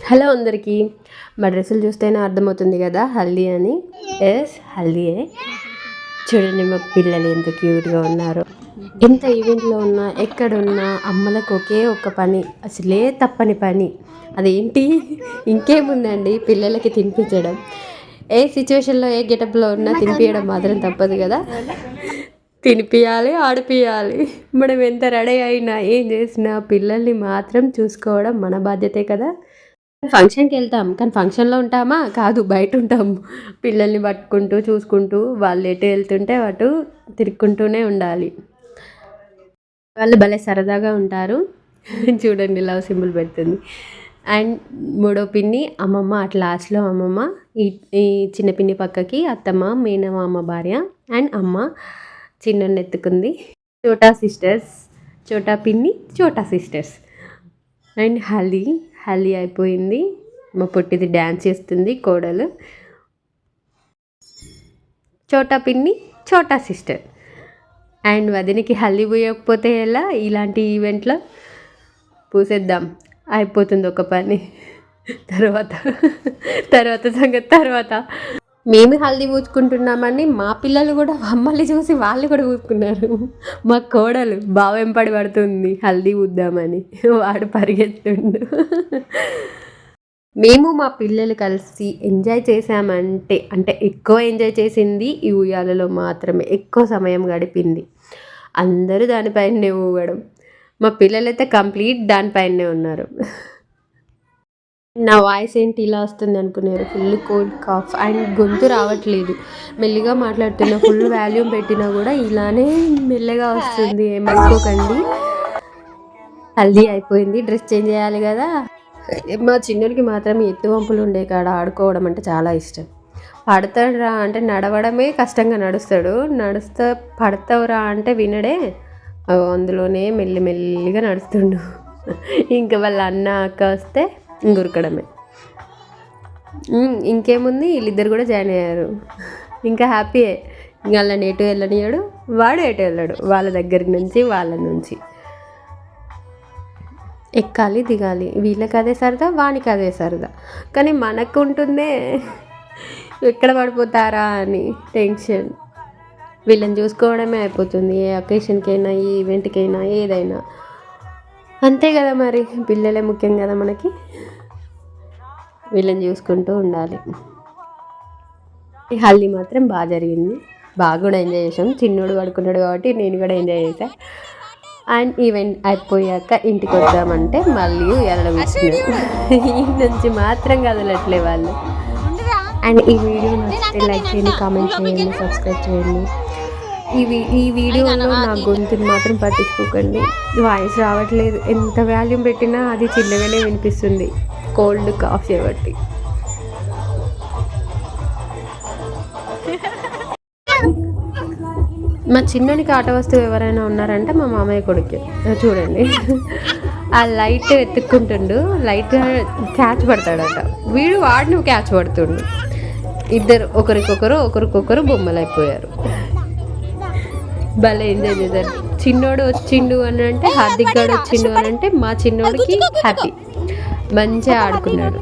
Hello అందరికీ. మా డ్రెస్సులు చూస్తేనే అర్థమవుతుంది కదా హల్దీ అని. ఎస్, హల్దీయే. చూడండి మా పిల్లలు ఎంత క్యూట్గా ఉన్నారు. ఎంత ఈవెంట్లో ఉన్నా ఎక్కడున్నా అమ్మలకు ఒకే ఒక్క పని, అసలే తప్పని పని. అదేంటి, ఇంకేముందండి, పిల్లలకి తినిపించడం. ఏ సిచ్యువేషన్లో ఏ గెటప్లో ఉన్నా తినిపించడం మాత్రం తప్పదు కదా. తినిపియాలి, ఆడిపియాలి. మనం ఎంత రెడీ అయినా ఏం చేసినా పిల్లల్ని మాత్రం చూసుకోవడం మన బాధ్యతే కదా. ఫంక్షన్కి వెళ్తాం కానీ ఫంక్షన్లో ఉంటామా? కాదు, బయట ఉంటాము. పిల్లల్ని పట్టుకుంటూ చూసుకుంటూ వాళ్ళు ఎటు వెళ్తుంటే అటు తిరుక్కుంటూనే ఉండాలి. వాళ్ళు భలే సరదాగా ఉంటారు. చూడండి, లవ్ సింబల్ పెడుతుంది. అండ్ మూడో పిన్ని అమ్మమ్మ, అట్ లాస్ట్లో అమ్మమ్మ, ఈ చిన్న పిన్ని పక్కకి అత్తమ్మ, మేనమామ భార్య అండ్ అమ్మ చిన్న ఎత్తుకుంది. చోటా సిస్టర్స్, చోటా పిన్ని, చోటా సిస్టర్స్. అండ్ హల్దీ అయిపోయింది. మా పొట్టిది డ్యాన్స్ చేస్తుంది, కోడలు. చోటా పిన్ని, చోటా సిస్టర్. అండ్ వదినికి హల్దీ పూయకపోతే ఎలా? ఇలాంటి ఈవెంట్లో పూసేద్దాం, అయిపోతుంది ఒక పని. తర్వాత సంగతి తర్వాత. మేము హల్దీ పూసుకుంటున్నామని మా పిల్లలు కూడా మమ్మల్ని చూసి వాళ్ళు కూడా పూసుకున్నారు. మా కోడలు బావెంపడి పడుతుంది హల్దీ పూద్దామని, వాడు పరిగెత్తుండు. మేము మా పిల్లలు కలిసి ఎంజాయ్ చేసామంటే, ఎక్కువ ఎంజాయ్ చేసింది ఈ ఉయ్యాలలో మాత్రమే. ఎక్కువ సమయం గడిపింది అందరూ దానిపైనే ఊగడం. మా పిల్లలైతే కంప్లీట్ దానిపైనే ఉన్నారు. నా వాయిస్ ఏంటి ఇలా వస్తుంది అనుకున్నారు? ఫుల్ కోల్డ్, కాఫ్ అండ్ గొంతు రావట్లేదు. మెల్లిగా మాట్లాడుతున్నా, ఫుల్ వాల్యూమ్ పెట్టినా కూడా ఇలానే మెల్లగా వస్తుంది, ఏమనుకోకండి. హల్దీ అయిపోయింది, డ్రెస్ చేంజ్ చేయాలి కదా. మా చిన్నోడికి మాత్రం ఎత్తు వంపులు ఉండే కాడ ఆడుకోవడం అంటే చాలా ఇష్టం. పడతాడురా అంటే నడవడమే కష్టంగా నడుస్తాడు. పడతావురా అంటే వినడే, అందులోనే మెల్లిగా నడుస్తుండు. ఇంకా వాళ్ళ అన్న అక్క వస్తే గురకడమే. ఇంకేముంది, వీళ్ళిద్దరు కూడా జాయిన్ అయ్యారు. ఇంకా హ్యాపీయే. ఇంకా వాళ్ళని ఎటు వెళ్ళనియాడు, వాడు ఎటు వెళ్ళాడు. వాళ్ళ దగ్గర నుంచి వాళ్ళ నుంచి ఎక్కాలి దిగాలి. వీళ్ళకి అదే సరదా, వానికి అదే సరదా. కానీ మనకు ఉంటుందే ఎక్కడ పడిపోతారా అని టెన్షన్. వీళ్ళని చూసుకోవడమే అయిపోతుంది, ఏ అకేషన్కైనా ఏ ఈవెంట్కైనా ఏదైనా. అంతే కదా మరి, పిల్లలే ముఖ్యం కదా మనకి. వీళ్ళని చూసుకుంటూ ఉండాలి. హల్దీ మాత్రం బాగా జరిగింది, బాగా కూడా ఎంజాయ్ చేసాం. చిన్నోడు పడుకున్నాడు కాబట్టి నేను కూడా ఎంజాయ్ చేశాను. అండ్ ఈవెంట్ అయిపోయాక ఇంటికి వద్దామంటే మళ్ళీ ఎలా కూర్చున్నారు. ఈ నుంచి మాత్రం కదలట్లే వాళ్ళు. అండ్ ఈ వీడియో నచ్చితే లైక్ చేయండి, కామెంట్ చేయండి, సబ్స్క్రైబ్ చేయండి. ఈ వీడియోలో నా గొంతుని మాత్రం పట్టించుకోకండి. వాయిస్ రావట్లేదు, ఎంత వాల్యూమ్ పెట్టినా అది చిన్నగానే వినిపిస్తుంది, కోల్డ్ కాఫ్ చేయబట్టి. మా చిన్ననికి ఆట వస్తువు ఎవరైనా ఉన్నారంటే మా మామయ్య కొడుకే. చూడండి, ఆ లైట్ ఎత్తుక్కుంటుండు, లైట్ క్యాచ్ పడతాడట. వాడిని క్యాచ్ పడుతుండు. ఇద్దరు ఒకరికొకరు బొమ్మలు అయిపోయారు. భలే ఎంజాయ్ చేశారు. చిన్నోడు వచ్చిండు అని అంటే, హార్దిక్ గాడు వచ్చిండు అని అంటే మా చిన్నోడికి హ్యాపీ. మంచిగా ఆడుకున్నాడు.